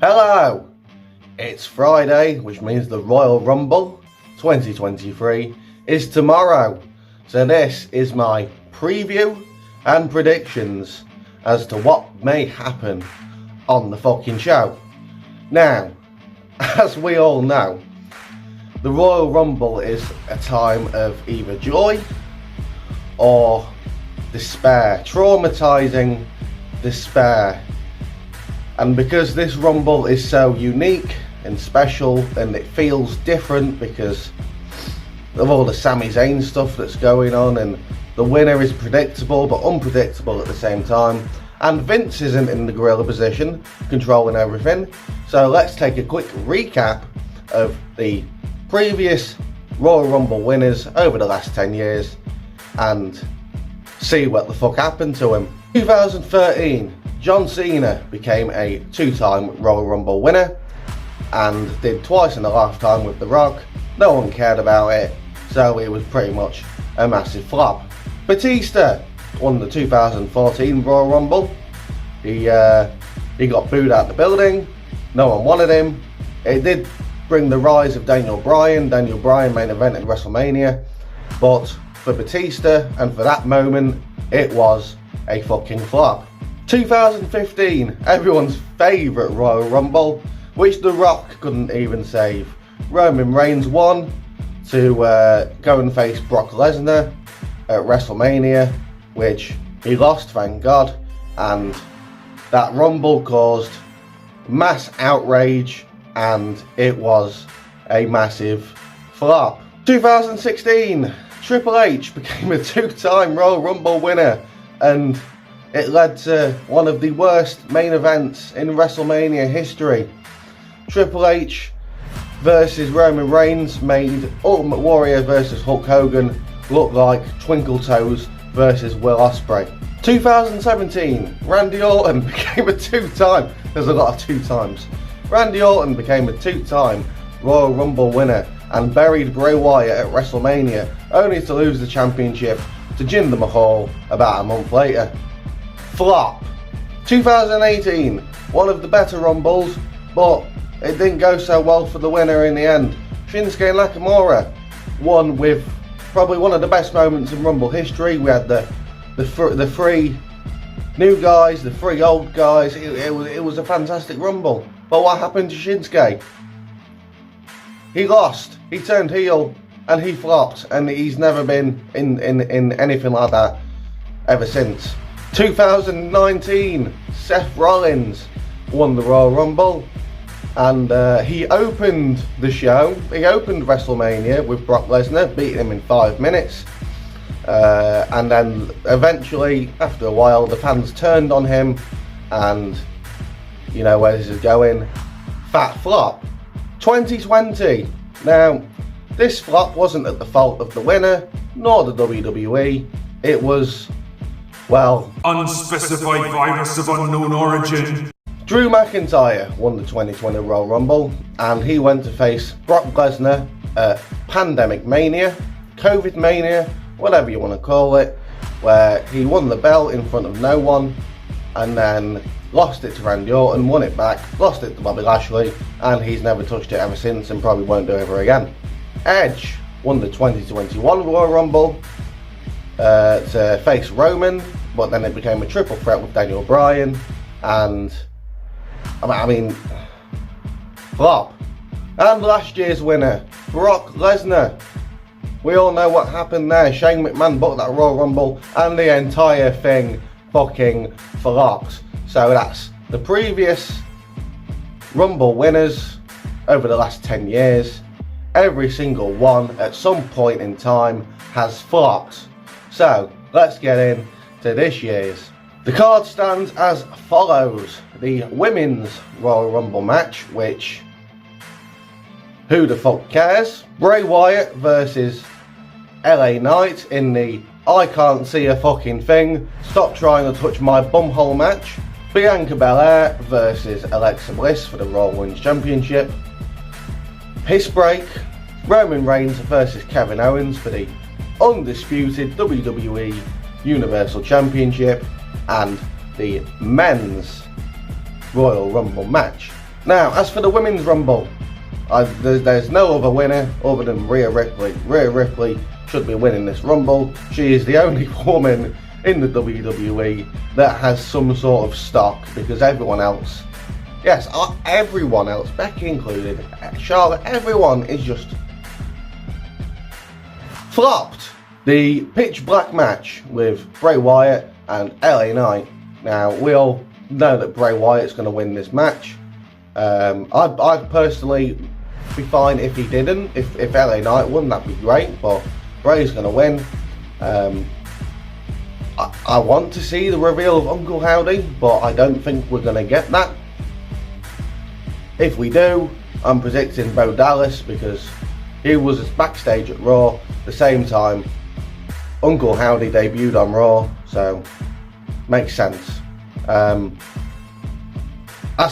Hello! It's Friday, which means the Royal Rumble 2023 is tomorrow. So this is my preview and predictions as to what may happen on the fucking show. Now, as we all know, the Royal Rumble is a time of either joy or despair, traumatizing despair. And because this Rumble is so unique and special and it feels different because of all the Sami Zayn stuff that's going on, and the winner is predictable but unpredictable at the same time, and Vince isn't in the gorilla position controlling everything. So let's take a quick recap of the previous Royal Rumble winners over the last 10 years and see what the fuck happened to him. 2013, John Cena became a two-time Royal Rumble winner and did twice in a lifetime with The Rock. No one cared about it, so it was pretty much a massive flop. Batista won the 2014 Royal Rumble. He got booed out the building. No one wanted him. It did bring the rise of Daniel Bryan. Daniel Bryan main evented WrestleMania, but for Batista and for that moment, it was a fucking flop. 2015, everyone's favourite Royal Rumble, which The Rock couldn't even save. Roman Reigns won to go and face Brock Lesnar at WrestleMania, which he lost, thank God, and that Rumble caused mass outrage and it was a massive flop. 2016, Triple H became a two-time Royal Rumble winner and it led to one of the worst main events in WrestleMania history. Triple H versus Roman Reigns made Ultimate Warrior versus Hulk Hogan look like Twinkle Toes versus Will Ospreay. 2017, Randy Orton became a two-time, there's a lot of two times. Randy Orton became a two-time Royal Rumble winner and buried Bray Wyatt at WrestleMania, only to lose the championship to Jinder Mahal about a month later. Flop. 2018, one of the better Rumbles, but it didn't go so well for the winner in the end. Shinsuke Nakamura won with probably one of the best moments in Rumble history. We had the three new guys, the three old guys. It was a fantastic Rumble. But what happened to Shinsuke? He lost, he turned heel, and he flopped, and he's never been in anything like that ever since. 2019, Seth Rollins won the Royal Rumble, and he opened the show. He opened WrestleMania with Brock Lesnar, beating him in 5 minutes. And then eventually, after a while, the fans turned on him, and you know where this is going. Fat flop. 2020. Now, this flop wasn't at the fault of the winner, nor the WWE. It was, well, unspecified virus of unknown origin. Drew McIntyre won the 2020 Royal Rumble, and he went to face Brock Lesnar at Pandemic Mania, COVID Mania, whatever you want to call it, where he won the belt in front of no one, and then lost it to Randy Orton, won it back, lost it to Bobby Lashley, and he's never touched it ever since and probably won't do it ever again. Edge won the 2021 Royal Rumble to face Roman, but then it became a triple threat with Daniel Bryan, and I mean, flop. And last year's winner, Brock Lesnar. We all know what happened there. Shane McMahon booked that Royal Rumble and the entire thing fucking flopped. So that's the previous Rumble winners over the last 10 years. Every single one at some point in time has flopped. So let's get into this year's. The card stands as follows. The Women's Royal Rumble match, which, who the fuck cares? Bray Wyatt versus LA Knight in the I can't see a fucking thing, stop trying to touch my bumhole match. Bianca Belair versus Alexa Bliss for the Raw Women's Championship. Piss break. Roman Reigns versus Kevin Owens for the undisputed WWE Universal Championship, and the Men's Royal Rumble match Now, as for the Women's Rumble, there's no other winner other than Rhea Ripley. Rhea Ripley should be winning this Rumble. She is the only woman in the WWE that has some sort of stock, because everyone else, yes, everyone else, Becky included, Charlotte, everyone is just flopped. The pitch black match with Bray Wyatt and LA Knight. Now, we all know that Bray Wyatt's going to win this match. I'd personally be fine if he didn't. If LA Knight won, that'd be great, but Bray's going to win. I want to see the reveal of Uncle Howdy, but I don't think we're going to get that. If we do, I'm predicting Bo Dallas, because he was backstage at Raw the same time Uncle Howdy debuted on Raw, so makes sense. As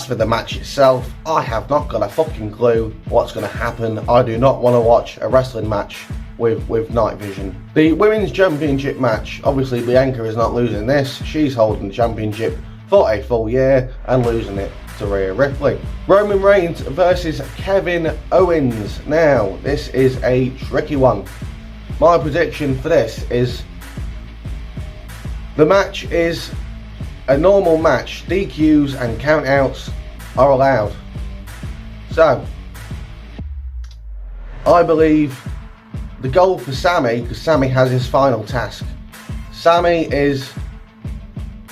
for the match itself, I have not got a fucking clue what's going to happen. I do not want to watch a wrestling match with night vision. The Women's Championship match, obviously Bianca is not losing this. She's holding the championship for a full year and losing it to Rhea Ripley. Roman Reigns versus Kevin Owens. Now, this is a tricky one. My prediction for this is the match is a normal match. DQs and countouts are allowed. So, I believe the goal for Sami, because Sami has his final task.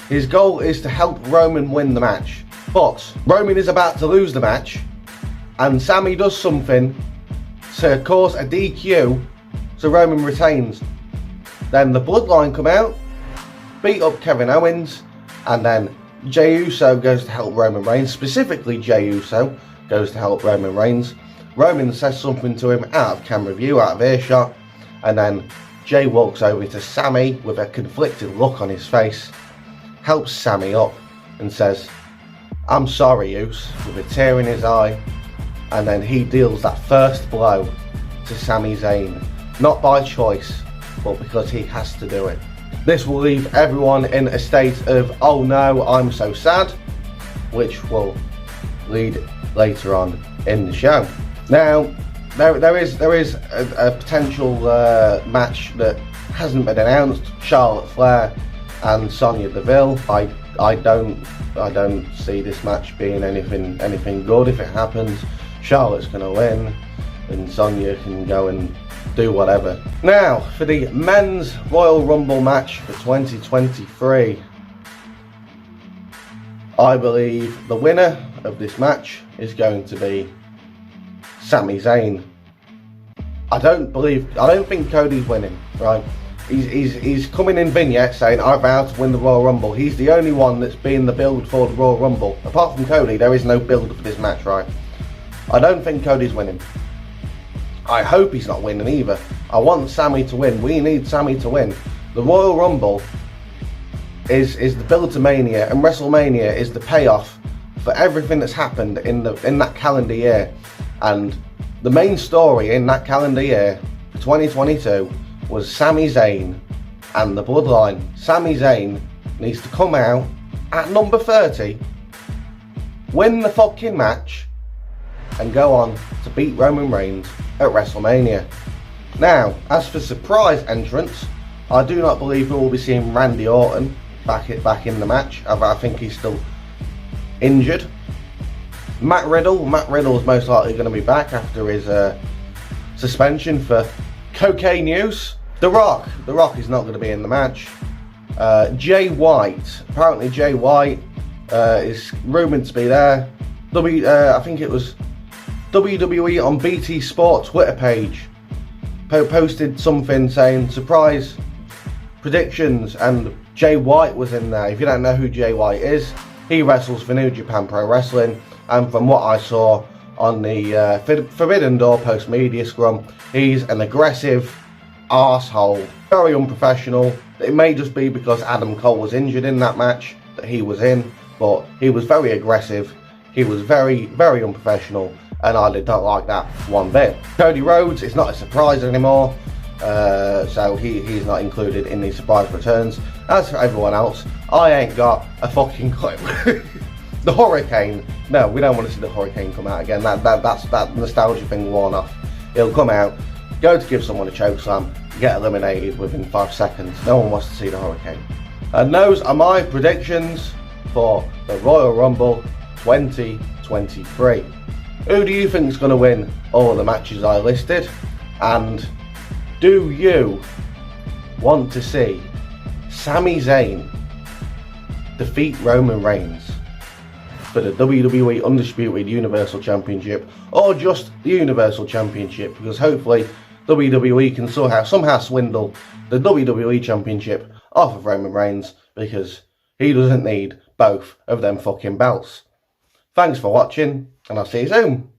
His goal is to help Roman win the match. But Roman is about to lose the match, and Sami does something to cause a DQ so Roman retains. Then the bloodline come out, beat up Kevin Owens, and then Jey Uso goes to help Roman Reigns. Specifically, Jey Uso goes to help Roman Reigns. Roman says something to him out of camera view, out of earshot, and then Jey walks over to Sami with a conflicted look on his face, helps Sami up and says, "I'm sorry, Uso," with a tear in his eye, and then he deals that first blow to Sami Zayn, not by choice, but because he has to do it. This will leave everyone in a state of, "Oh no, I'm so sad," which will lead later on in the show. Now, there is a potential match that hasn't been announced: Charlotte Flair and Sonya Deville. I don't see this match being anything good. If it happens, Charlotte's gonna win, and Sonya can go and do whatever. Now, for the men's Royal Rumble match for 2023, I believe the winner of this match is going to be Sami Zayn. I don't think Cody's winning, right? He's coming in vignettes saying, "I vow to win the Royal Rumble." He's the only one that's being the build for the Royal Rumble. Apart from Cody, there is no build for this match, right? I don't think Cody's winning. I hope he's not winning either. I want Sami to win. We need Sami to win. The Royal Rumble is the build to Mania, and WrestleMania is the payoff for everything that's happened in that calendar year. And the main story in that calendar year for 2022 was Sami Zayn and the Bloodline. Sami Zayn needs to come out at number 30, win the fucking match, and go on to beat Roman Reigns at WrestleMania. Now, as for surprise entrants, I do not believe we will be seeing Randy Orton back in the match. I think he's still injured. Matt Riddle is most likely going to be back after his suspension for cocaine use. The Rock is not going to be in the match. Jay White, apparently Jay White is rumoured to be there. I think it was WWE on BT Sport Twitter page posted something saying surprise predictions, and Jay White was in there. If you don't know who Jay White is, he wrestles for New Japan Pro Wrestling, and from what I saw on the Forbidden Door post media scrum, he's an aggressive arsehole, very unprofessional. It may just be because Adam Cole was injured in that match that he was in, but he was very aggressive, he was very, very unprofessional, and I did not like that one bit. Cody Rhodes is not a surprise anymore, so he's not included in these surprise returns. As for everyone else, I ain't got a fucking clue. The Hurricane. No, we don't want to see the Hurricane come out again. That nostalgia thing worn off. He'll come out, go to give someone a chokeslam, get eliminated within 5 seconds. No one wants to see the Hurricane. And those are my predictions for the Royal Rumble 2023. Who do you think is going to win all of the matches I listed? And do you want to see Sami Zayn defeat Roman Reigns for the WWE Undisputed Universal Championship, or just the Universal Championship? Because hopefully WWE can somehow swindle the WWE Championship off of Roman Reigns, because he doesn't need both of them fucking belts. Thanks for watching, and I'll see you soon.